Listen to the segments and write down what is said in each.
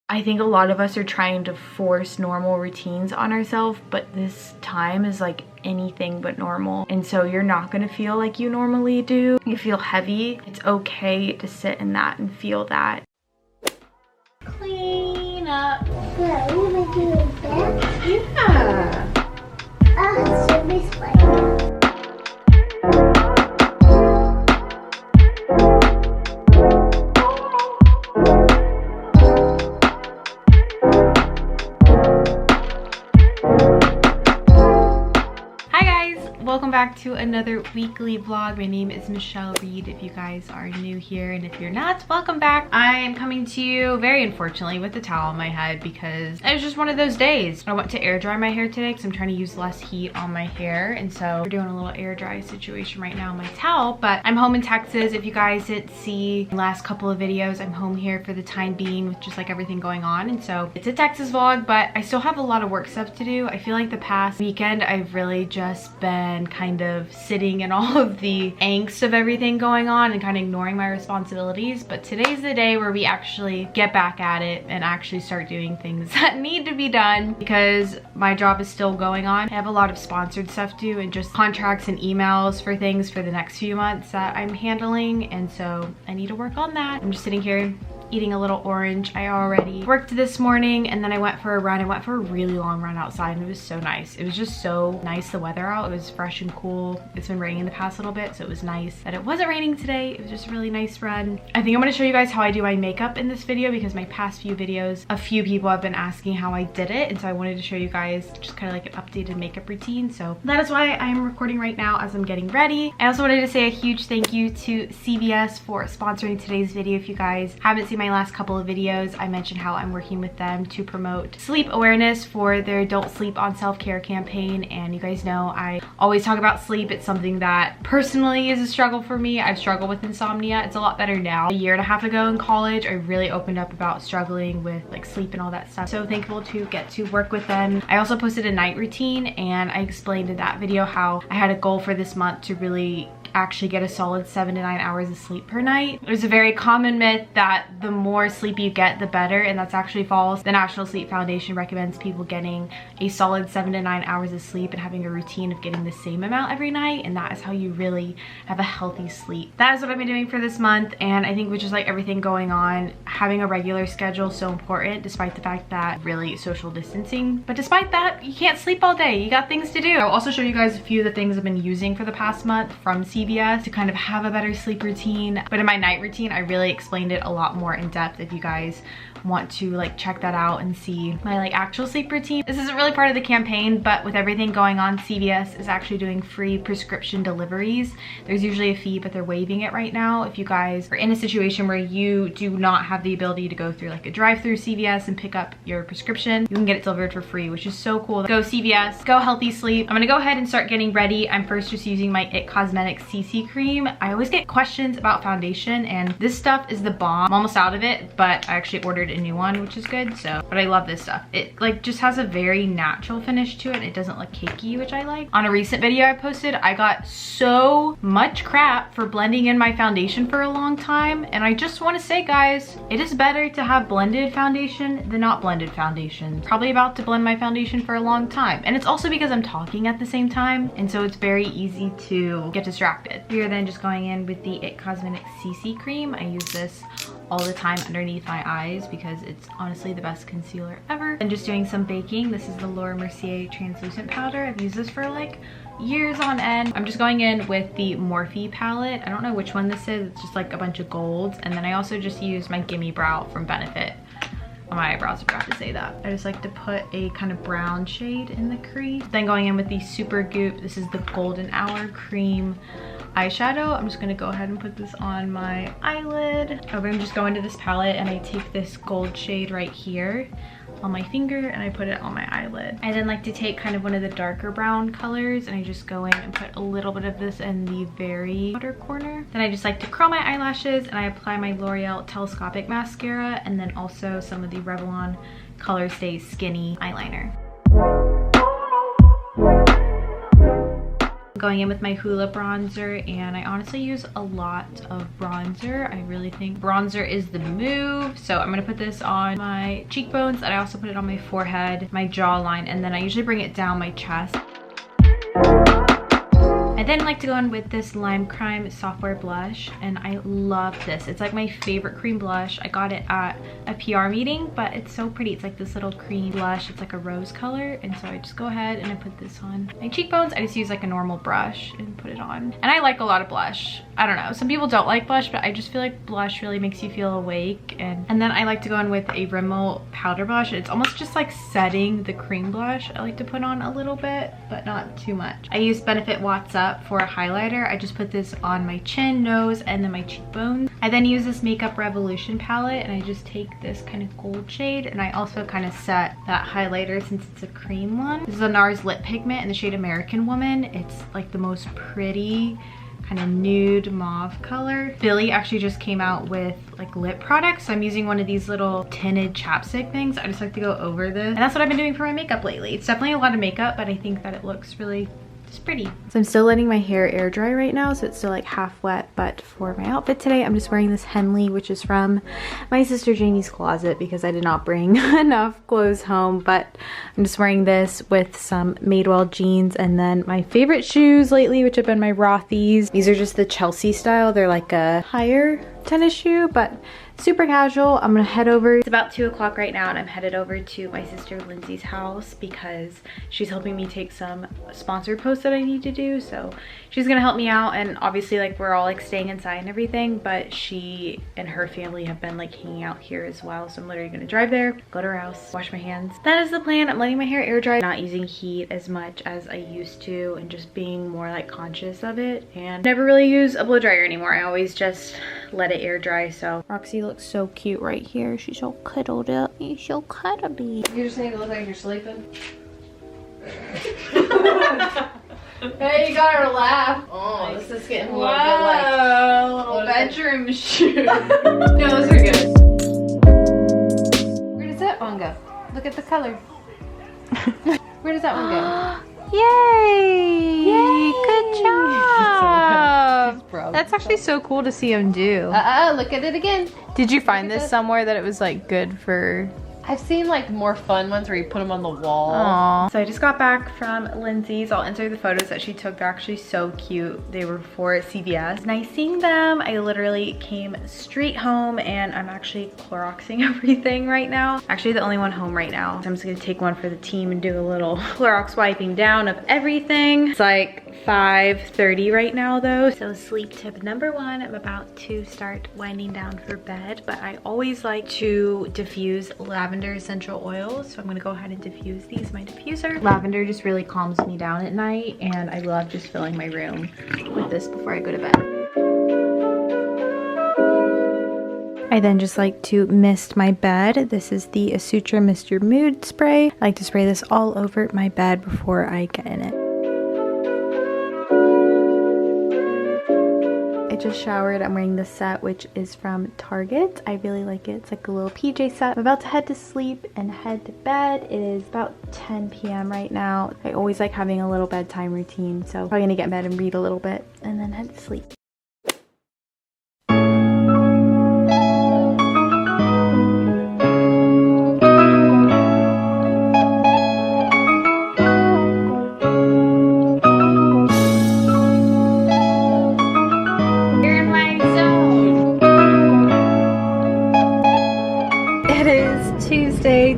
I think a lot of us are trying to force normal routines on ourselves, but this time is like anything but normal. And so you're not gonna feel like you normally do. You feel heavy. It's okay to sit in that and feel that. Clean up. Yeah, we're gonna do it back. Yeah. So this way. Welcome back to another weekly vlog. My name is Michelle Reed if you guys are new here, and if you're not, welcome back. I am coming to you very unfortunately with a towel on my head because it was just one of those days. I went to air dry my hair today because I'm trying to use less heat on my hair, and so we're doing a little air dry situation right now on my towel. But I'm home in Texas. If you guys didn't see the last couple of videos, I'm home here for the time being with just like everything going on, and so it's a Texas vlog, but I still have a lot of work stuff to do. I feel like the past weekend I've really just been kind of sitting in all of the angst of everything going on and kind of ignoring my responsibilities. But today's the day where we actually get back at it and actually start doing things that need to be done because my job is still going on. I have a lot of sponsored stuff to do and just contracts and emails for things for the next few months that I'm handling, and so I need to work on that. I'm just sitting here eating a little orange. I already worked this morning and then I went for a run. I went for a really long run outside and it was so nice. It was just so nice, the weather out. It was fresh and cool. It's been raining the past little bit, so it was nice that it wasn't raining today. It was just a really nice run. I think I'm gonna show you guys how I do my makeup in this video because my past few videos, a few people have been asking how I did it, and so I wanted to show you guys just kind of like an updated makeup routine. So that is why I'm recording right now as I'm getting ready. I also wanted to say a huge thank you to CVS for sponsoring today's video. If you guys haven't seen my last couple of videos, I mentioned how I'm working with them to promote sleep awareness for their Don't Sleep on Self-Care campaign, and you guys know I always talk about sleep. It's something that personally is a struggle for me. I've struggled with insomnia. It's a lot better now. A year and a half ago in college, I really opened up about struggling with like sleep and all that stuff. So thankful to get to work with them. I also posted a night routine and I explained in that video how I had a goal for this month to really actually get a solid 7 to 9 hours of sleep per night. There's a very common myth that the more sleep you get, the better, and that's actually false. The National Sleep Foundation recommends people getting a solid 7 to 9 hours of sleep and having a routine of getting the same amount every night, and that is how you really have a healthy sleep. That is what I've been doing for this month, and I think with just like everything going on, having a regular schedule is so important, despite the fact that really social distancing. But despite that, you can't sleep all day. You got things to do. I'll also show you guys a few of the things I've been using for the past month from CVS to kind of have a better sleep routine. But in my night routine, I really explained it a lot more in depth if you guys want to like check that out and see my like actual sleep routine. This isn't really part of the campaign, but with everything going on, CVS is actually doing free prescription deliveries. There's usually a fee, but they're waiving it right now. If you guys are in a situation where you do not have the ability to go through like a drive-through CVS and pick up your prescription, you can get it delivered for free, which is so cool. Go CVS, go healthy sleep. I'm gonna go ahead and start getting ready. I'm first just using my It Cosmetics CC cream. I always get questions about foundation, and this stuff is the bomb. I'm almost out of it, but I actually ordered a new one, which is good. So, but I love this stuff. It like just has a very natural finish to it. It doesn't look cakey, which I like. On a recent video I posted, I got so much crap for blending in my foundation for a long time, and I just want to say, guys, it is better to have blended foundation than not blended foundation. Probably about to blend my foundation for a long time, and it's also because I'm talking at the same time, and so it's very easy to get distracted. Here then, just going in with the It Cosmetics CC cream. I use this all the time underneath my eyes because it's honestly the best concealer ever. And just doing some baking. This is the Laura Mercier translucent powder. I've used this for like years on end. I'm just going in with the Morphe palette. I don't know which one this is. It's just like a bunch of golds. And then I also just use my Gimme Brow from Benefit on my eyebrows. I forgot to say that. I just like to put a kind of brown shade in the crease. Then going in with the Super Goop. This is the Golden Hour Cream eyeshadow. I'm just gonna go ahead and put this on my eyelid. I'm gonna just go into this palette and I take this gold shade right here on my finger and I put it on my eyelid. I then like to take kind of one of the darker brown colors and I just go in and put a little bit of this in the very outer corner. Then I just like to curl my eyelashes and I apply my L'Oreal Telescopic Mascara and then also some of the Revlon Color Stay Skinny eyeliner. going in with my Hoola bronzer, and I honestly use a lot of bronzer. I really think bronzer is the move. So I'm gonna put this on my cheekbones, and I also put it on my forehead, my jawline, and then I usually bring it down my chest. I then like to go in with this Lime Crime Software Blush, and I love this. It's like my favorite cream blush. I got it at a PR meeting, but it's so pretty. It's like this little cream blush. It's like a rose color, and so I just go ahead and I put this on my cheekbones. I just use like a normal brush and put it on. And I like a lot of blush. I don't know, some people don't like blush, but I just feel like blush really makes you feel awake. And then I like to go in with a Rimmel powder blush. It's almost just like setting the cream blush. I like to put on a little bit, but not too much. I use Benefit Watts Up for a highlighter. I just put this on my chin, nose, and then my cheekbones. I then use this Makeup Revolution palette, and I just take this kind of gold shade, and I also kind of set that highlighter since it's a cream one. This is a NARS lip pigment in the shade American Woman. It's like the most pretty kind of nude mauve color. Billie actually just came out with like lip products, so I'm using one of these little tinted chapstick things. I just like to go over this, and that's what I've been doing for my makeup lately. It's definitely a lot of makeup, but I think that it looks really pretty. So I'm still letting my hair air dry right now, so it's still like half wet, but for my outfit today I'm just wearing this Henley, which is from my sister Janie's closet because I did not bring enough clothes home. But I'm just wearing this with some Madewell jeans, and then my favorite shoes lately, which have been my Rothy's. These are just the Chelsea style. They're like a higher tennis shoe, but super casual. I'm gonna head over. It's about 2 o'clock right now, and I'm headed over to my sister Lindsay's house because she's helping me take some sponsored posts that I need to do. So she's gonna help me out, and obviously like we're all like staying inside and everything, but she and her family have been like hanging out here as well. So I'm literally gonna drive there, go to her house, wash my hands. That is the plan. I'm letting my hair air dry, not using heat as much as I used to, and just being more like conscious of it, and never really use a blow dryer anymore. I always just let it air dry. So Roxy looks so cute right here. She's so cuddled up. She's so cuddly. You just need to look like you're sleeping. Hey, you got her to laugh. Oh, nice. This is getting a Whoa, little bit like little bedroom shoe. No, those are good. Where does that one go? Look at the color. Where does that one go? Yay! Yay! Good job! That's actually so cool to see him do. Look at it again. Did you find this somewhere that it was like good for? I've seen like more fun ones where you put them on the wall. Aww. So I just got back from Lindsay's. I'll insert the photos that she took. They're actually so cute. They were for CVS. Nice seeing them. I literally came straight home, and I'm actually Cloroxing everything right now. Actually the only one home right now. So I'm just gonna take one for the team and do a little Clorox wiping down of everything. It's like 5:30 right now though. So sleep tip number one, I'm about to start winding down for bed, but I always like to diffuse lavender essential oils. So I'm gonna go ahead and diffuse these in my diffuser. Lavender just really calms me down at night, and I love just filling my room with this before I go to bed. I then just like to mist my bed. This is the Asutra Mist Your Mood spray. I like to spray this all over my bed before I get in it. I just showered. I'm wearing this set, which is from Target. I really like it. It's like a little PJ set. I'm about to head to sleep and head to bed. It is about 10 p.m. right now. I always like having a little bedtime routine, so I'm probably gonna get in bed and read a little bit and then head to sleep.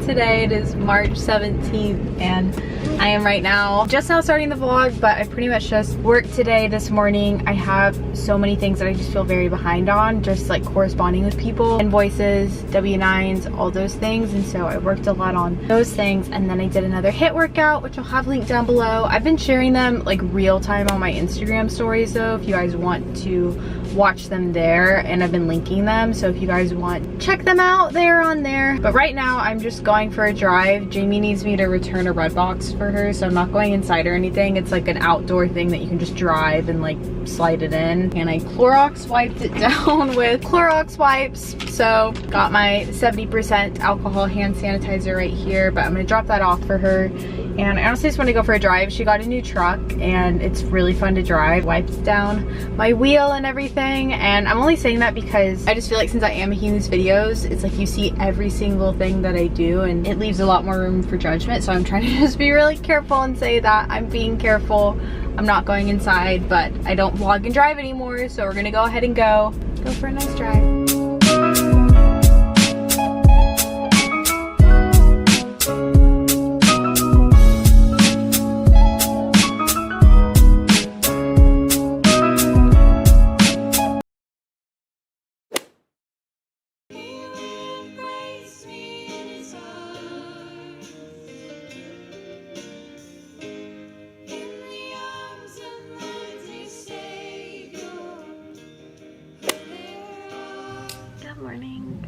Today it is March 17th, and I am right now just now starting the vlog, but I pretty much just worked today. This morning I have so many things that I just feel very behind on, just like corresponding with people, invoices, W9s, all those things, and so I worked a lot on those things. And then I did another HIIT workout, which I'll have linked down below. I've been sharing them like real time on my Instagram stories though, if you guys want to watch them there, and I've been linking them, so if you guys want, check them out, they're on there. But right now I'm just going for a drive. Jamie needs me to return a red box for her, so I'm not going inside or anything. It's like an outdoor thing that you can just drive and like slide it in. And I Clorox wiped it down with Clorox wipes. So got my 70% alcohol hand sanitizer right here, but I'm gonna drop that off for her. And I honestly just want to go for a drive. She got a new truck and it's really fun to drive. Wiped down my wheel and everything. And I'm only saying that because I just feel like since I am making these videos, it's like you see every single thing that I do and it leaves a lot more room for judgment. So I'm trying to just be really careful and say that I'm being careful. I'm not going inside, but I don't vlog and drive anymore. So we're gonna go ahead and go for a nice drive. Good morning.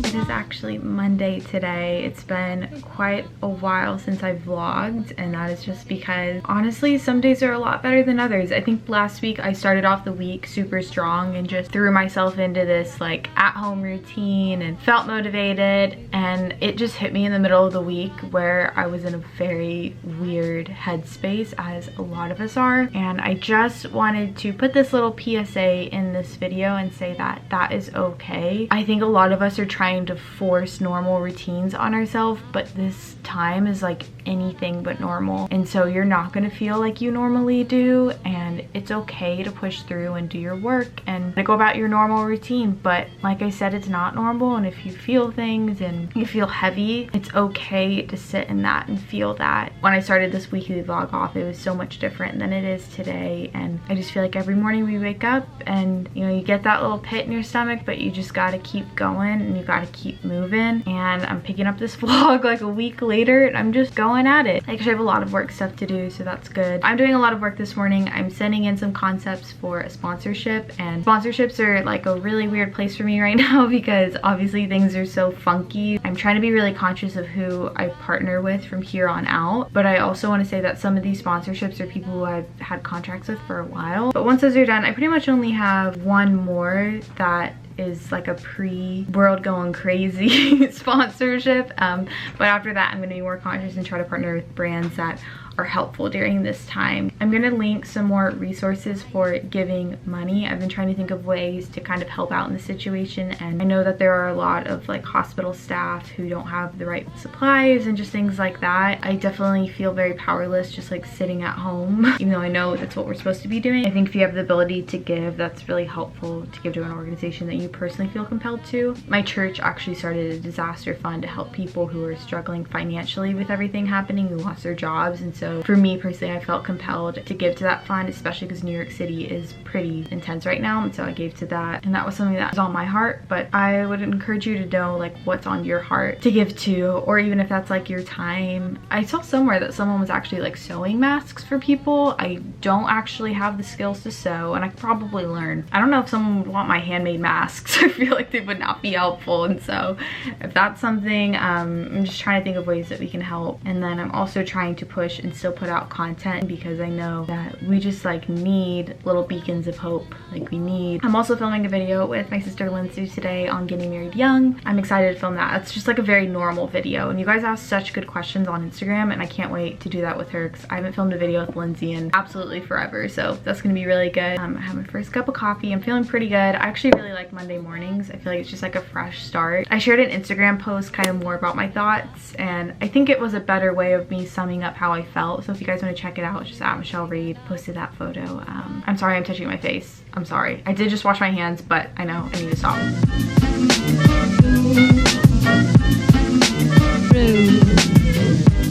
It is actually Monday today. It's been quite a while since I've vlogged, and that is just because honestly some days are a lot better than others. I think last week I started off the week super strong and just threw myself into this like at-home routine and felt motivated, and it just hit me in the middle of the week where I was in a very weird headspace, as a lot of us are. And I just wanted to put this little PSA in this video and say that that is okay. I think a lot of us are trying to force normal routines on ourselves, but this time is like anything but normal, and so you're not going to feel like you normally do, and it's okay to push through and do your work and go about your normal routine. But like I said, it's not normal, and if you feel things and you feel heavy, it's okay to sit in that and feel that. When I started this weekly vlog off, it was so much different than it is today, and I just feel like every morning we wake up and you know you get that little pit in your stomach, but you just got to keep going and you got to keep moving. And I'm picking up this vlog like a week later and I'm just going at it. I actually have a lot of work stuff to do, so that's good. I'm doing a lot of work this morning. I'm sending in some concepts for a sponsorship, and sponsorships are like a really weird place for me right now because obviously things are so funky. I'm trying to be really conscious of who I partner with from here on out, but I also want to say that some of these sponsorships are people who I've had contracts with for a while. But once those are done, I pretty much only have one more that is like a pre-world going crazy sponsorship, but after that I'm going to be more conscious and try to partner with brands that are helpful during this time. I'm going to link some more resources for giving money. I've been trying to think of ways to kind of help out in the situation, and I know that there are a lot of like hospital staff who don't have the right supplies and just things like that. I definitely feel very powerless just like sitting at home, even though I know that's what we're supposed to be doing. I think if you have the ability to give, that's really helpful to give to an organization that you personally feel compelled to. My church actually started a disaster fund to help people who are struggling financially with everything happening, who lost their jobs, and so for me personally I felt compelled to give to that fund, especially because New York City is pretty intense right now, and so I gave to that, and that was something that was on my heart. But I would encourage you to know like what's on your heart to give to, or even if that's like your time. I saw somewhere that someone was actually like sewing masks for people. I don't actually have the skills to sew, and I could probably learn. I don't know if someone would want my handmade masks. I feel like they would not be helpful, and so if that's something, I'm just trying to think of ways that we can help. And then I'm also trying to push and still put out content because I know that we just like need little beacons of hope. Like we need. I'm also filming a video with my sister Lindsay today on getting married young. I'm excited to film that. It's just like a very normal video, and you guys ask such good questions on Instagram, and I can't wait to do that with her because I haven't filmed a video with Lindsay in absolutely forever, so that's gonna be really good. I have my first cup of coffee. I'm feeling pretty good. I actually really like Monday mornings. I feel like it's just like a fresh start. I shared an Instagram post kind of more about my thoughts, and I think it was a better way of me summing up how I felt. So if you guys want to check it out, it's just at Michelle Reed. Posted that photo. I'm sorry I'm touching my face. I'm sorry. I did just wash my hands, but I know I need to stop.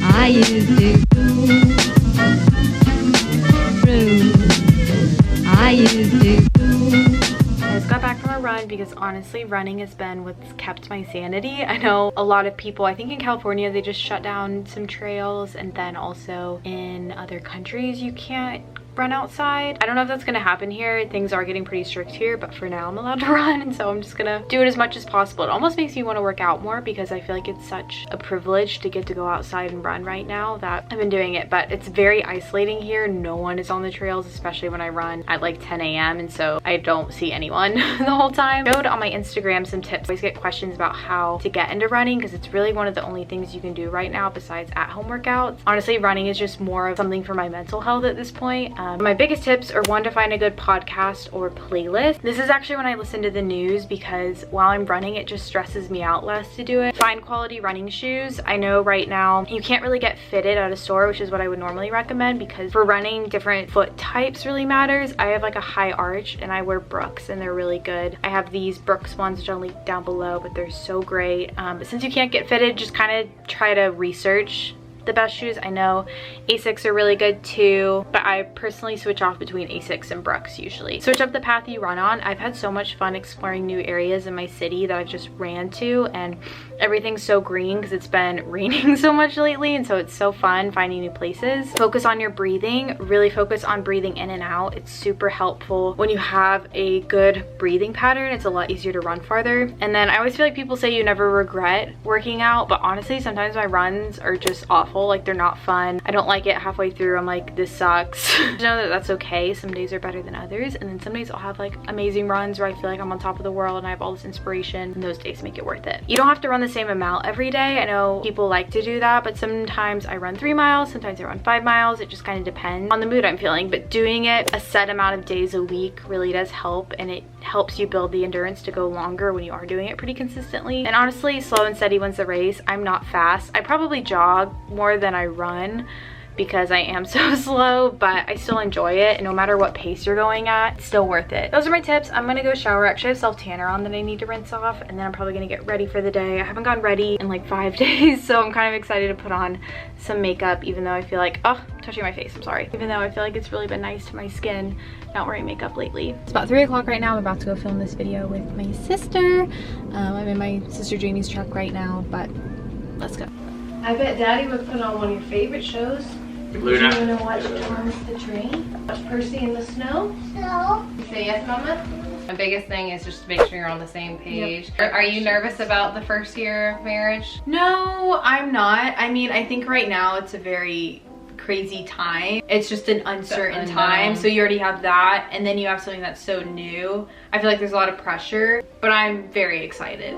I used to. I used to. I just got back from a run because honestly running has been what's kept my sanity. I know a lot of people, I think in California they just shut down some trails, and then also in other countries you can't run outside. I don't know if that's gonna happen here. Things are getting pretty strict here, but for now I'm allowed to run, and so I'm just gonna do it as much as possible. It almost makes me want to work out more because I feel like it's such a privilege to get to go outside and run right now that I've been doing it. But it's very isolating here. No one is on the trails, especially when I run at like 10 a.m. and so I don't see anyone the whole time. I showed on my Instagram some tips. I always get questions about how to get into running because it's really one of the only things you can do right now besides at-home workouts. Honestly, running is just more of something for my mental health at this point. My biggest tips are, one, to find a good podcast or playlist. This is actually when I listen to the news because while I'm running, it just stresses me out less to do it. Find quality running shoes. I know right now you can't really get fitted at a store, which is what I would normally recommend because for running, different foot types really matters. I have like a high arch and I wear Brooks and they're really good. I have these Brooks ones which I'll link down below, but they're so great. But since you can't get fitted, just kind of try to research the best shoes. I know Asics are really good too, but I personally switch off between Asics and Brooks usually. Switch up the path you run on. I've had so much fun exploring new areas in my city that I've just ran to, and everything's so green because it's been raining so much lately, and so it's so fun finding new places. Focus on your breathing. Really focus on breathing in and out. It's super helpful. When you have a good breathing pattern, it's a lot easier to run farther. And then I always feel like people say you never regret working out, but honestly, sometimes my runs are just awful. Like, they're not fun. I don't like it. Halfway through I'm like, this sucks. Just know that that's okay. Some days are better than others, and then some days I'll have like amazing runs where I feel like I'm on top of the world and I have all this inspiration, and those days make it worth it. You don't have to run the same amount every day. I know people like to do that, but sometimes I run 3 miles, sometimes I run 5 miles. It just kind of depends on the mood I'm feeling, but doing it a set amount of days a week really does help, and it helps you build the endurance to go longer when you are doing it pretty consistently. And honestly, slow and steady wins the race. I'm not fast. I probably jog more than I run because I am so slow, but I still enjoy it, and no matter what pace you're going at, it's still worth it. Those are my tips. I'm gonna go shower. Actually, I have self tanner on that I need to rinse off, and then I'm probably gonna get ready for the day. I haven't gotten ready in like 5 days, so I'm kind of excited to put on some makeup, even though I feel like, oh, touching my face, I'm sorry. Even though I feel like it's really been nice to my skin not wearing makeup lately. It's about 3 o'clock right now. I'm about to go film this video with my sister. I'm in my sister Jamie's truck right now, but let's go. I bet Daddy would put on one of your favorite shows. Luna. Do you want to watch Thomas the Train? Watch Percy in the Snow? So, You say yes, Mama? My biggest thing is just to make sure you're on the same page. Yep. Are you nervous about the first year of marriage? No, I'm not. I mean, I think right now it's a very crazy time. It's just an uncertain time, so you already have that, and then you have something that's so new. I feel like there's a lot of pressure, but I'm very excited.